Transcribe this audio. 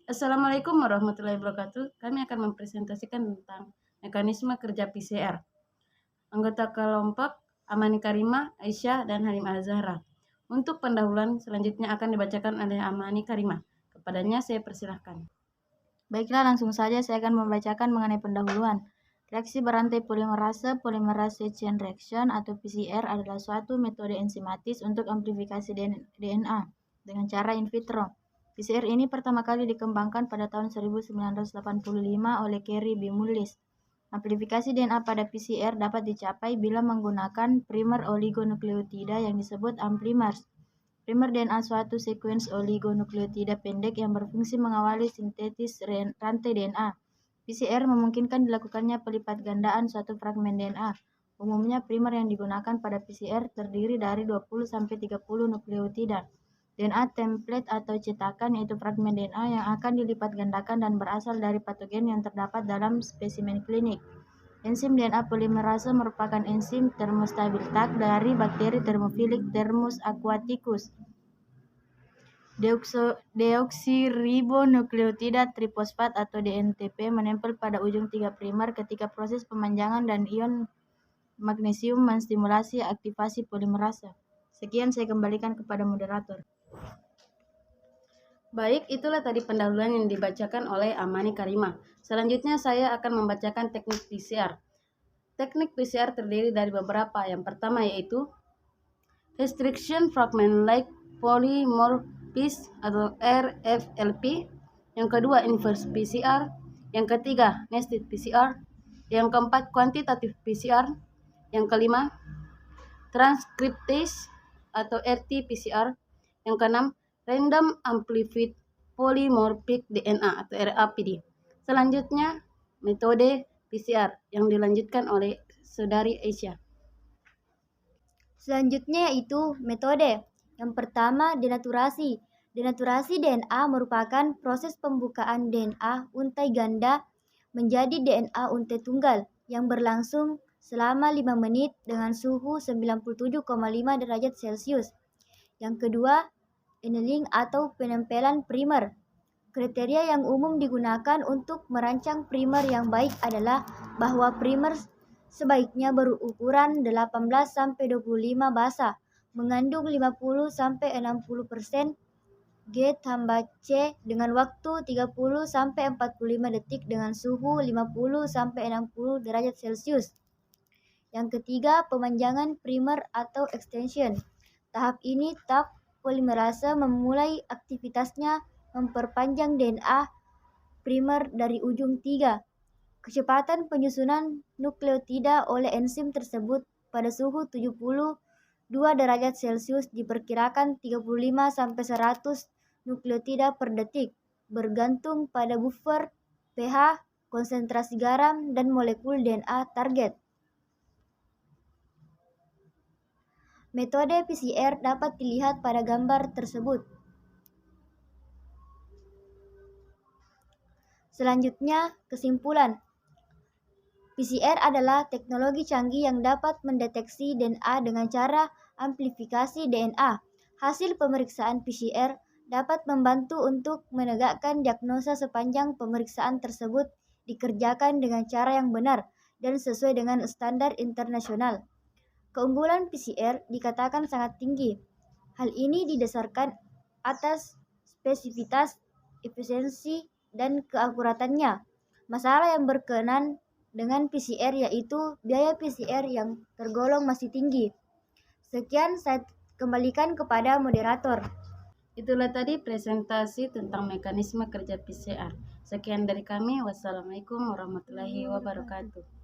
Assalamualaikum warahmatullahi wabarakatuh. Kami akan mempresentasikan tentang mekanisme kerja PCR. Anggota kelompok Amani Karimah, Aisyah, dan Halim Azhara. Untuk pendahuluan selanjutnya akan dibacakan oleh Amani Karimah. Kepadanya saya persilahkan. Baiklah, langsung saja saya akan membacakan mengenai pendahuluan. Reaksi berantai polymerase chain reaction atau PCR adalah suatu metode enzimatis untuk amplifikasi DNA dengan cara in vitro. PCR ini pertama kali dikembangkan pada tahun 1985 oleh Kerry B. Mullis. Amplifikasi DNA pada PCR dapat dicapai bila menggunakan primer oligonukleotida yang disebut amplimers. Primer DNA suatu sekuens oligonukleotida pendek yang berfungsi mengawali sintesis rantai DNA. PCR memungkinkan dilakukannya pelipat gandaan suatu fragmen DNA. Umumnya primer yang digunakan pada PCR terdiri dari 20-30 nukleotida. DNA template atau cetakan yaitu fragmen DNA yang akan dilipat gandakan dan berasal dari patogen yang terdapat dalam spesimen klinik. Enzim DNA polimerase merupakan enzim termostabiltak dari bakteri Thermophilus thermus aquaticus. Deoksiribonukleotida trifosfat atau DNTP menempel pada ujung 3' ketika proses pemanjangan dan ion magnesium menstimulasi aktivasi polimerase. Sekian, saya kembalikan kepada moderator. Baik, itulah tadi pendahuluan yang dibacakan oleh Amani Karimah. Selanjutnya saya akan membacakan teknik PCR. Teknik PCR terdiri dari beberapa. Yang pertama yaitu restriction fragment like polymorphism atau RFLP. Yang kedua inverse PCR. Yang ketiga nested PCR. Yang keempat quantitative PCR. Yang kelima transcriptase atau RT-PCR. Yang keenam random amplified polymorphic DNA atau RAPD. Selanjutnya metode PCR yang dilanjutkan oleh saudari Aisyah. Selanjutnya yaitu metode. Yang pertama, denaturasi. Denaturasi DNA merupakan proses pembukaan DNA untai ganda menjadi DNA untai tunggal yang berlangsung selama 5 menit dengan suhu 97,5 derajat Celcius. Yang kedua, annealing atau penempelan primer. Kriteria yang umum digunakan untuk merancang primer yang baik adalah bahwa primer sebaiknya berukuran 18-25 basa, mengandung 50-60% G-C dengan waktu 30-45 detik dengan suhu 50-60 derajat Celcius. Yang ketiga, pemanjangan primer atau extension. Tahap ini polimerase memulai aktivitasnya memperpanjang DNA primer dari ujung 3. Kecepatan penyusunan nukleotida oleh enzim tersebut pada suhu 72 derajat Celcius diperkirakan 35-100 nukleotida per detik, bergantung pada buffer, pH, konsentrasi garam, dan molekul DNA target. Metode PCR dapat dilihat pada gambar tersebut. Selanjutnya, kesimpulan. PCR adalah teknologi canggih yang dapat mendeteksi DNA dengan cara amplifikasi DNA. Hasil pemeriksaan PCR dapat membantu untuk menegakkan diagnosa sepanjang pemeriksaan tersebut dikerjakan dengan cara yang benar dan sesuai dengan standar internasional. Keunggulan PCR dikatakan sangat tinggi. Hal ini didasarkan atas spesifitas, efisiensi, dan keakuratannya. Masalah yang berkenaan dengan PCR yaitu biaya PCR yang tergolong masih tinggi. Sekian, saya kembalikan kepada moderator. Itulah tadi presentasi tentang mekanisme kerja PCR. Sekian dari kami. Wassalamualaikum warahmatullahi wabarakatuh.